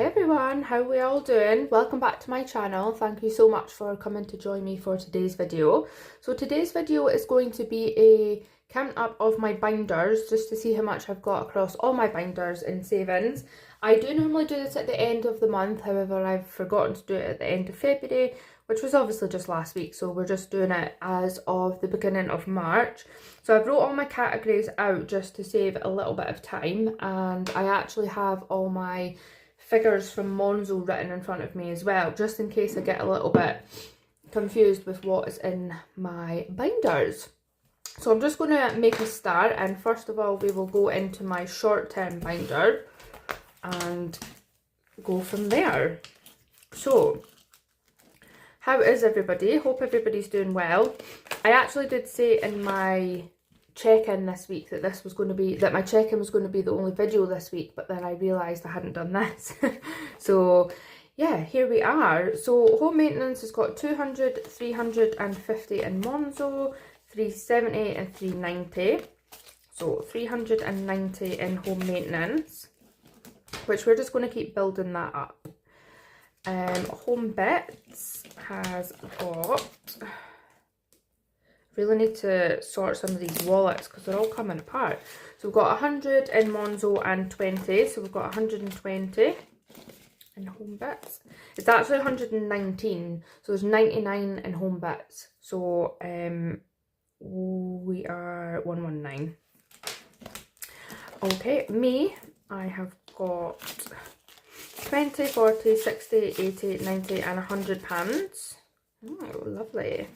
Hi everyone, how are we all doing? Welcome back to my channel. Thank you so much for coming to join me for today's video. So today's video is going to be a count up of my binders just to see how much I've got across all my binders in savings. I do normally do this at the end of the month, however I've forgotten to do it at the end of February, which was obviously just last week, so we're just doing it as of the beginning of March. So I've wrote all my categories out just to save a little bit of time, and I actually have all my figures from Monzo written in front of me as well, just in case I get a little bit confused with what is in my binders. So I'm just going to make a start, and first of all we will go into my short-term binder and go from there. So how is everybody? Hope everybody's doing well. I actually did say in my check-in this week that this was going to be, that my check-in was going to be the only video this week, but then I realised I hadn't done this. So yeah, here we are. So home maintenance has got 200, 350 in Monzo, 370 and 390. So 390 in home maintenance, which we're just going to keep building that up. Home bits has got, really need to sort some of these wallets because they're all coming apart. So we've got 100 in Monzo and 20, so we've got 120 in home bits. It's actually 119, so there's 99 in home bits. So we are 119. Okay, me, I have got 20, 40, 60, 80, 90 and 100 pounds. Oh, lovely.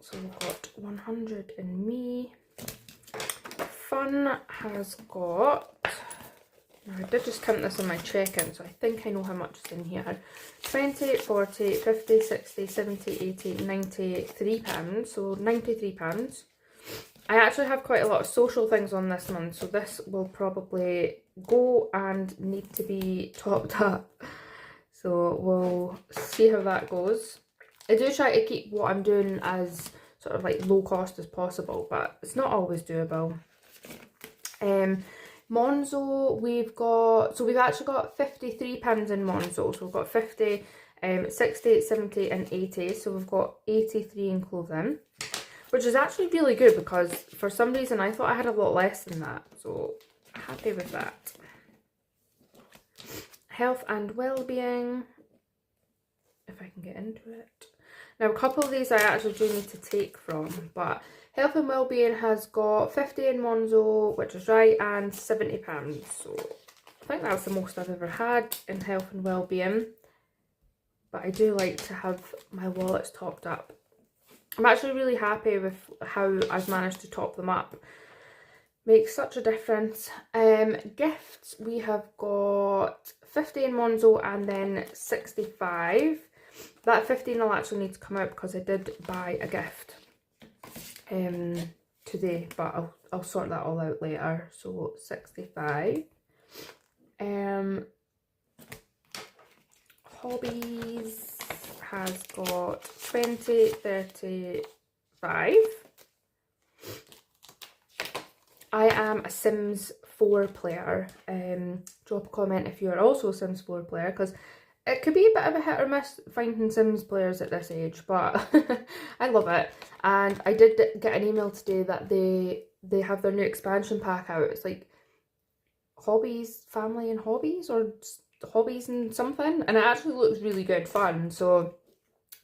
So we've got 100 in me. Fun has got, I did just count this on my check-in, so I think I know how much is in here. 20, 40, 50, 60, 70, 80, 93 pounds, so 93 pounds. I actually have quite a lot of social things on this month, so this will probably go and need to be topped up. So we'll see how that goes. I do try to keep what I'm doing as sort of like low cost as possible, but it's not always doable. Monzo, we've got, so we've actually got 53 pounds in Monzo, so we've got 50, 60, 70 and 80, so we've got 83 in clothing, which is actually really good because for some reason I thought I had a lot less than that, so happy with that. Health and well-being, if I can get into it. Now a couple of these I actually do need to take from, but health and well-being has got 50 in Monzo, which is right, and 70 pounds. So I think that's the most I've ever had in health and well-being. But I do like to have my wallets topped up. I'm actually really happy with how I've managed to top them up. Makes such a difference. Gifts, we have got 50 in Monzo and then 65. That 15 will actually need to come out because I did buy a gift today, but I'll sort that all out later. So 65. Hobbies has got 20, 35. I am a Sims 4 player. Drop a comment if you're also a Sims 4 player, because it could be a bit of a hit or miss finding Sims players at this age, but I love it. And I did get an email today that they have their new expansion pack out. It's like hobbies, family and hobbies, or hobbies and something, and it actually looks really good fun. So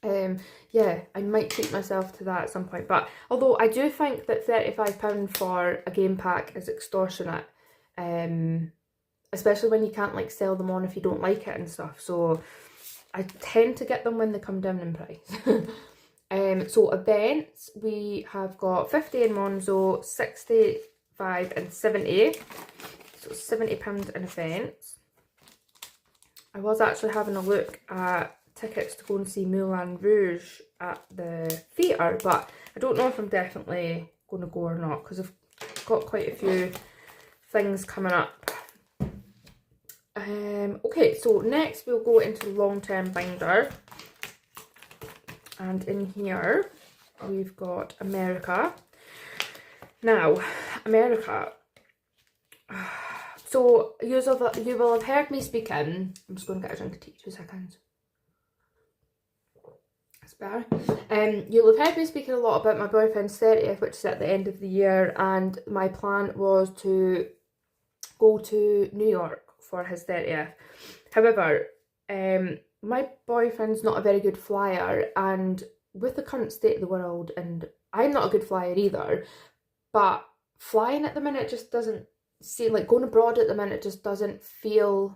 yeah, I might treat myself to that at some point. But although I do think that £35 for a game pack is extortionate, especially when you can't like sell them on if you don't like it and stuff. So I tend to get them when they come down in price. So events, we have got 50 in Monzo, 65 and 70. So £70 in events. I was actually having a look at tickets to go and see Moulin Rouge at the theatre, but I don't know if I'm definitely going to go or not because I've got quite a few things coming up. Okay, so next we'll go into the long-term binder, and in here we've got America. Now, America, I'm So you will have heard me speaking. I'm just going to get a drink of tea, 2 seconds. It's better. You'll have heard me speaking a lot about my boyfriend's 30th, which is at the end of the year, and my plan was to go to New York for his 30th. However, my boyfriend's not a very good flyer, and with the current state of the world, and I'm not a good flyer either, but flying at the minute just doesn't seem like, going abroad at the minute just doesn't feel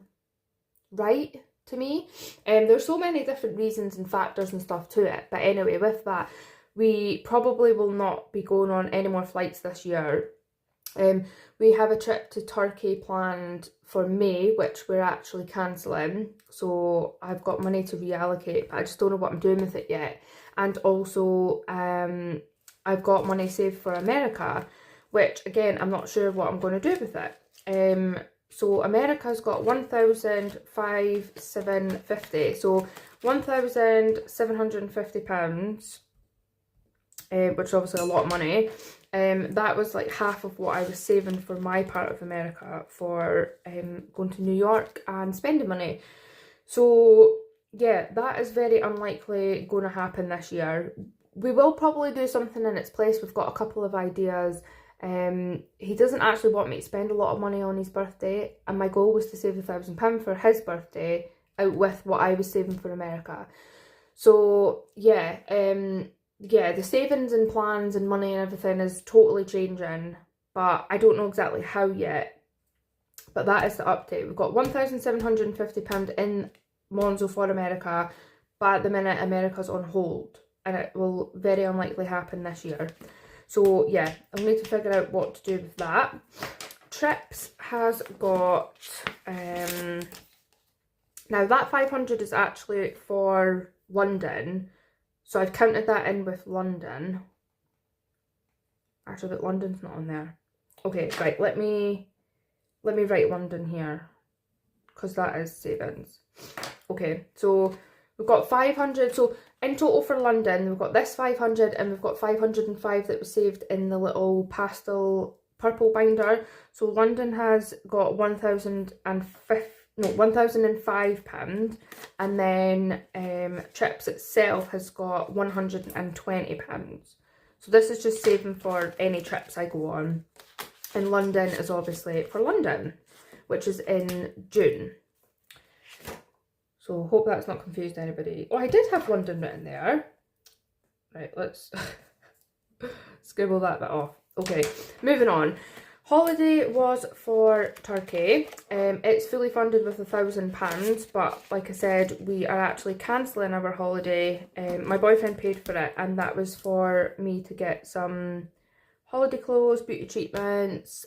right to me. There's so many different reasons and factors and stuff to it, but anyway, with that, we probably will not be going on any more flights this year. We have a trip to Turkey planned for May, which we're actually cancelling, so I've got money to reallocate, but I just don't know what I'm doing with it yet. And also I've got money saved for America, which again I'm not sure what I'm going to do with it. So America's got £1,750, so £1,750, which is obviously a lot of money. That was like half of what I was saving for my part of America for going to New York and spending money. So yeah, that is very unlikely going to happen this year. We will probably do something in its place. We've got a couple of ideas. He doesn't actually want me to spend a lot of money on his birthday, and my goal was to save £1,000 for his birthday out with what I was saving for America. So yeah, yeah, the savings and plans and money and everything is totally changing, but I don't know exactly how yet. But that is the update. We've got £1,750 in Monzo for America, but at the minute America's on hold, and it will very unlikely happen this year. So yeah, I'll need to figure out what to do with that. Trips has got, now that 500 is actually for London, so I've counted that in with London. Actually, but London's not on there. Okay, right, let me write London here, because that is savings. Okay, so we've got 500, so in total for London, we've got this 500, and we've got 505 that was saved in the little pastel purple binder. So London has got £1,005, and then Trips itself has got £120. So this is just saving for any trips I go on. And London is obviously for London, which is in June. So hope that's not confused anybody. Oh, I did have London written there. Right, let's scribble that bit off. Okay, moving on. Holiday was for Turkey. It's fully funded with £1,000, but like I said, we are actually cancelling our holiday. My boyfriend paid for it, and that was for me to get some holiday clothes, beauty treatments,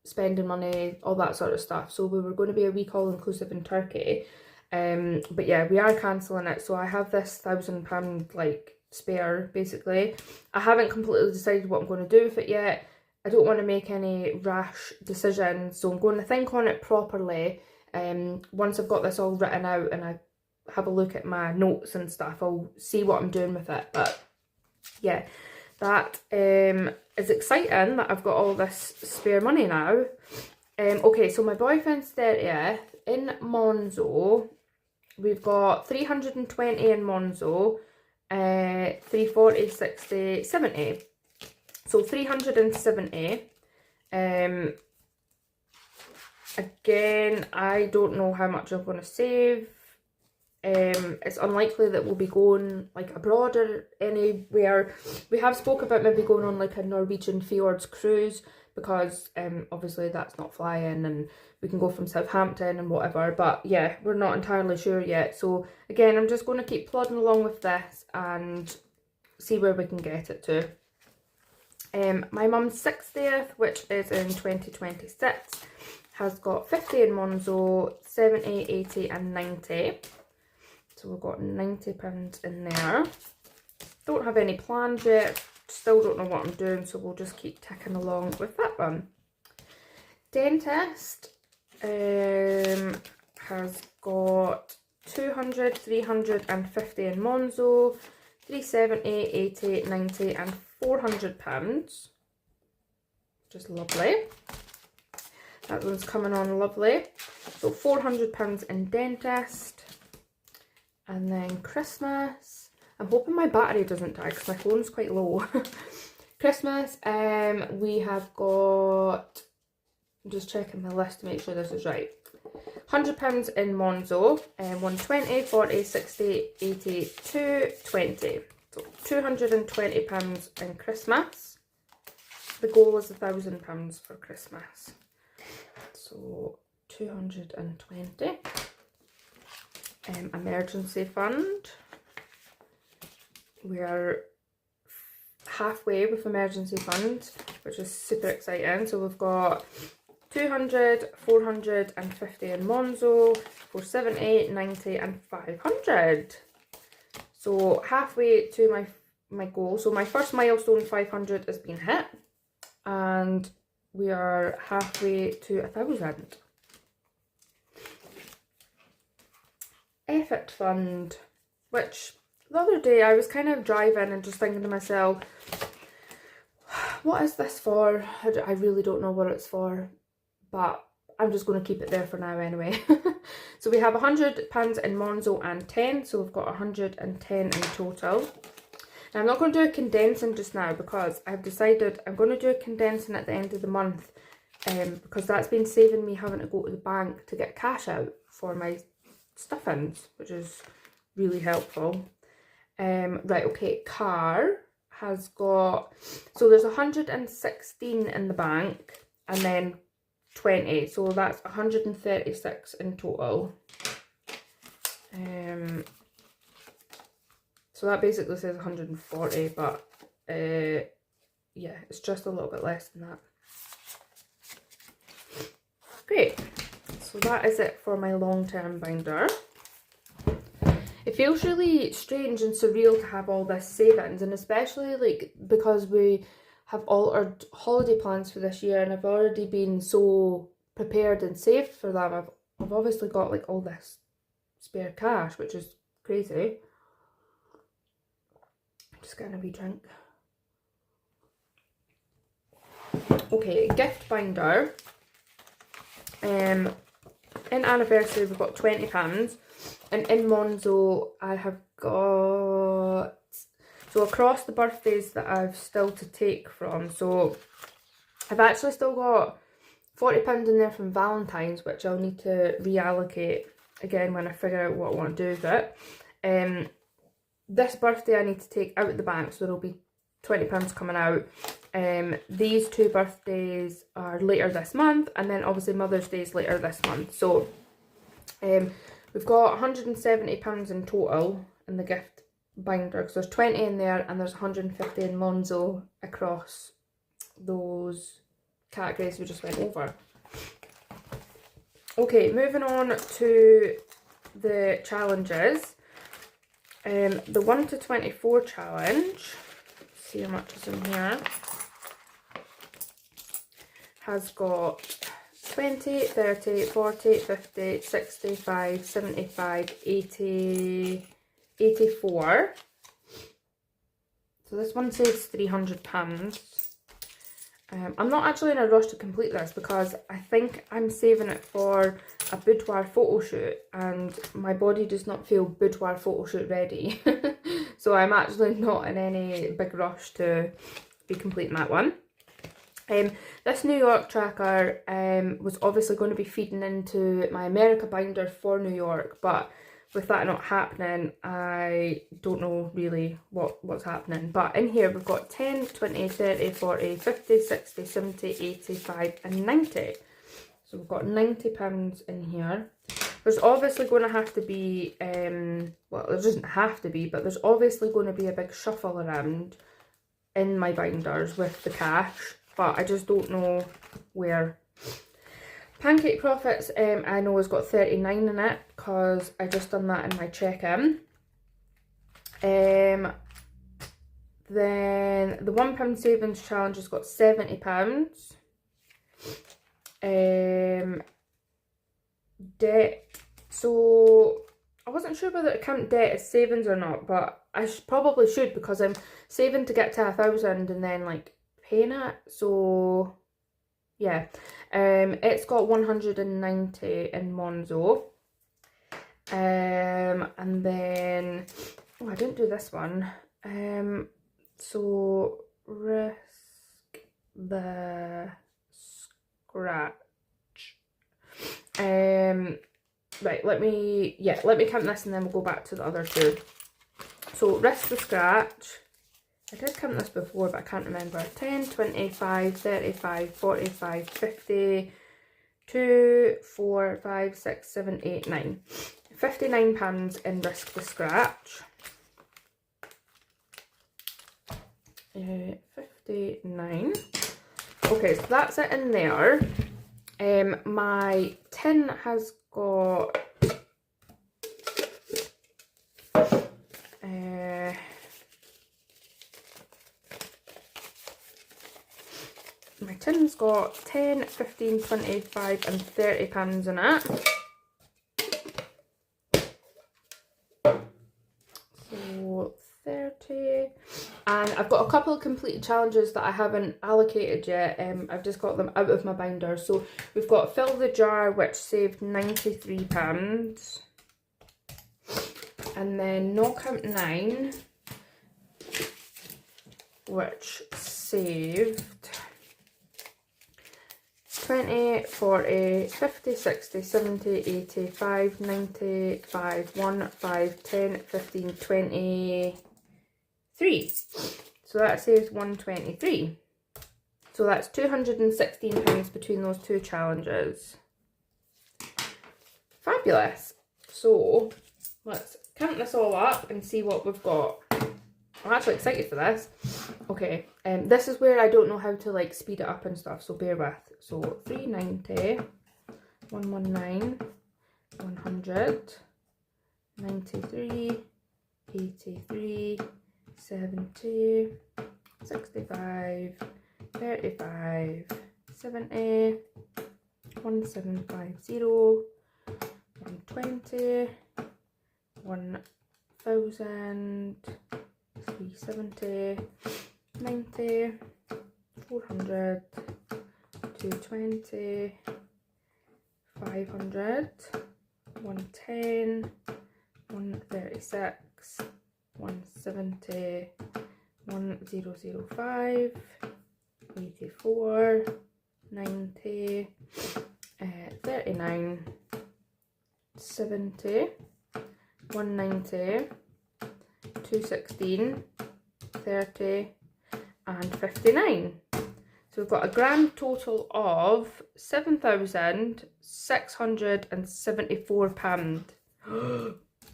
spending money, all that sort of stuff. So we were going to be a week all inclusive in Turkey. But yeah, we are cancelling it, so I have this £1,000 like spare basically. I haven't completely decided what I'm going to do with it yet. I don't want to make any rash decisions, so I'm going to think on it properly. Once I've got this all written out and I have a look at my notes and stuff, I'll see what I'm doing with it. But yeah, that is exciting that I've got all this spare money now. Okay, so my boyfriend's 30th in Monzo. We've got 320 in Monzo, 340, 60, 70. So 370. Again, I don't know how much I'm going to save. It's unlikely that we'll be going like abroad or anywhere. We have spoke about maybe going on like a Norwegian fjords cruise, because obviously that's not flying, and we can go from Southampton and whatever, but yeah, we're not entirely sure yet. So again, I'm just going to keep plodding along with this and see where we can get it to. My mum's 60th, which is in 2026, has got 50 in Monzo, 70, 80 and 90. So we've got £90 in there. Don't have any plans yet, still don't know what I'm doing, so we'll just keep ticking along with that one. Dentist has got 200, 350 in Monzo, 370, 80, 90 and £400. Just lovely. That one's coming on lovely. So £400 in dentist. And then Christmas. I'm hoping my battery doesn't die because my phone's quite low. Christmas, we have got, I'm just checking my list to make sure this is right. £100 in Monzo, 120, 40, 60, 80, 220. So £220 in Christmas. The goal is £1,000 for Christmas. So 220. Emergency fund. We are halfway with emergency fund, which is super exciting. So we've got 200, 450 in Monzo, 470, 90 and 500. So halfway to my goal. So my first milestone 500 has been hit, and we are halfway to 1,000. Effort fund, which the other day I was kind of driving and just thinking to myself, what is this for? I really don't know what it's for, but I'm just going to keep it there for now anyway. So we have £100 in Monzo and 10, so we've got 110 in total. Now I'm not going to do a condensing just now because I've decided I'm going to do a condensing at the end of the month, because that's been saving me having to go to the bank to get cash out for my stuffings, which is really helpful. Right, okay, car has got, so there's 116 in the bank and then 20, so that's 136 in total. So that basically says 140, but yeah, it's just a little bit less than that. Great, so that is it for my long-term binder. It feels really strange and surreal to have all this savings, and especially like because we have altered holiday plans for this year and I've already been so prepared and saved for them. I've obviously got like all this spare cash, which is crazy. I'm just getting a wee drink. Okay, gift binder. In anniversary we've got £20, and in Monzo I have got, so across the birthdays that I've still to take from, so I've actually still got £40 in there from Valentine's, which I'll need to reallocate again when I figure out what I want to do with it. This birthday I need to take out of the bank, so there'll be £20 coming out. These two birthdays are later this month, and then obviously Mother's Day is later this month. So we've got £170 in total in the gift binder, because there's 20 in there and there's 150 in Monzo across those categories we just went over. Okay, moving on to the challenges. The 1 to 24 challenge, let's see how much is in here, has got 20, 30, 40, 50, 65, 75, 80, 84. So this one says £300. I'm not actually in a rush to complete this because I think I'm saving it for a boudoir photo shoot, and my body does not feel boudoir photo shoot ready. So I'm actually not in any big rush to be completing that one. This New York tracker was obviously going to be feeding into my America binder for New York, but with that not happening, I don't know really what's happening. But in here we've got 10, 20, 30, 40, 50, 60, 70, 85 and 90. So we've got £90 in here. There's obviously going to have to be, well, there doesn't have to be, but there's obviously going to be a big shuffle around in my binders with the cash, but I just don't know where. Pancake Profits, I know has got 39 in it because I just done that in my check-in. Then the £1 savings challenge has got £70. Debt, so I wasn't sure whether to count debt as savings or not, but I probably should, because I'm saving to get to 1,000 and then like paying it. So Yeah. It's got 190 in Monzo. And then, oh, I didn't do this one. So risk the scratch. Right, let me count this and then we'll go back to the other two. So risk the scratch. I did count this before, but I can't remember. 10, 25, 35, 45, 50, 2, 4, 5, 6, 7, 8, 9. £59 in risk the scratch. 59. Okay, so that's it in there. My tin has got my tin's got 10, 15, 25 and £30 in it. So 30. And I've got a couple of completed challenges that I haven't allocated yet. I've just got them out of my binder. So we've got Fill the Jar, which saved £93. And then Knock Out 9, which saved 20, 40, 50, 60, 70, 80, 5, 90, 5, 1, 5, 10, 15, 23. So that saves 123. So that's £216 between those two challenges. Fabulous. So let's count this all up and see what we've got. I'm actually excited for this. Okay, this is where I don't know how to like speed it up and stuff, so bear with. So 390, 119, 100, 93, 83, 70, 65, 35, 70, 1750, 120, 1000, 370, 90, 400, 220, 500, 110, 136, 170, 1005, 84, 90, 39, 70, 190, 216, 30 and 59. So we've got a grand total of £7,674.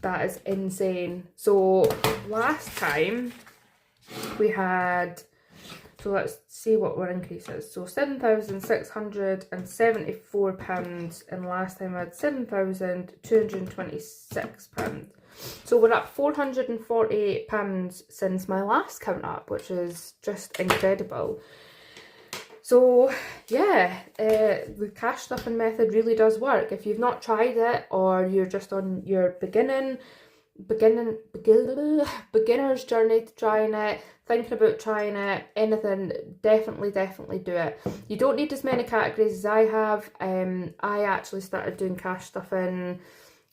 That is insane. So last time we had, so let's see what our increase is. So £7,674 and last time I had £7,226. So we're up £448 since my last count up, which is just incredible. So yeah, the cash stuffing method really does work. If you've not tried it or you're just on your beginner's journey to trying it, thinking about trying it, anything, definitely do it. You don't need as many categories as I have. I actually started doing cash stuffing,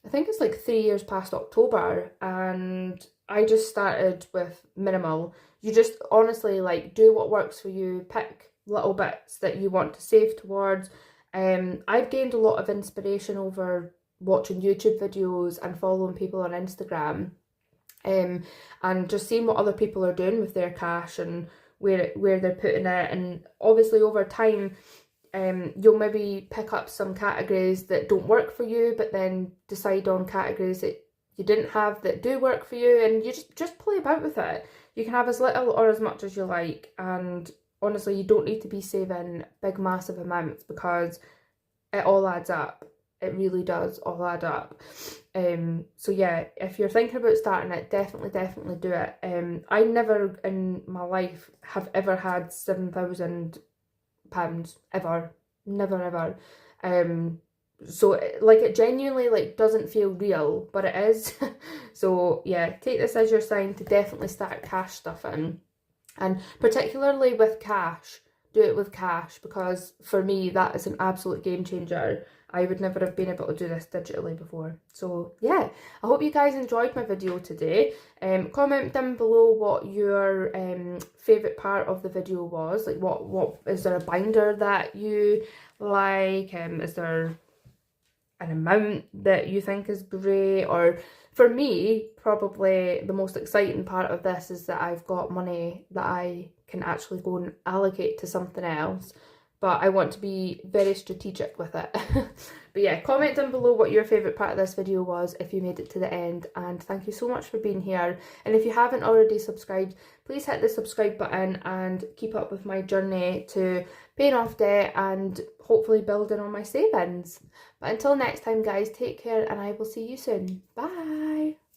I think it's like 3 years past October, and I just started with minimal. You just honestly like do what works for you, pick little bits that you want to save towards. I've gained a lot of inspiration over watching YouTube videos and following people on Instagram, and just seeing what other people are doing with their cash and where they're putting it. And obviously over time, you'll maybe pick up some categories that don't work for you, but then decide on categories that you didn't have that do work for you, and you just play about with it. You can have as little or as much as you like, and honestly, you don't need to be saving big massive amounts because it all adds up. It really does all add up. So yeah, if you're thinking about starting it, definitely do it. I never in my life have ever had £7,000 ever, never. So like it genuinely like doesn't feel real, but it is. So yeah, take this as your sign to definitely start cash stuffing. And particularly with cash, do it with cash, because for me that is an absolute game changer. I would never have been able to do this digitally before. So yeah, I hope you guys enjoyed my video today. Comment down below what your favourite part of the video was. Like what is there a binder that you like? Is there an amount that you think is great? Or for me, probably the most exciting part of this is that I've got money that I can actually go and allocate to something else, but I want to be very strategic with it. But yeah, comment down below what your favourite part of this video was if you made it to the end, and thank you so much for being here. And if you haven't already subscribed, please hit the subscribe button and keep up with my journey to paying off debt and hopefully building on my savings. But until next time guys, take care and I will see you soon. Bye!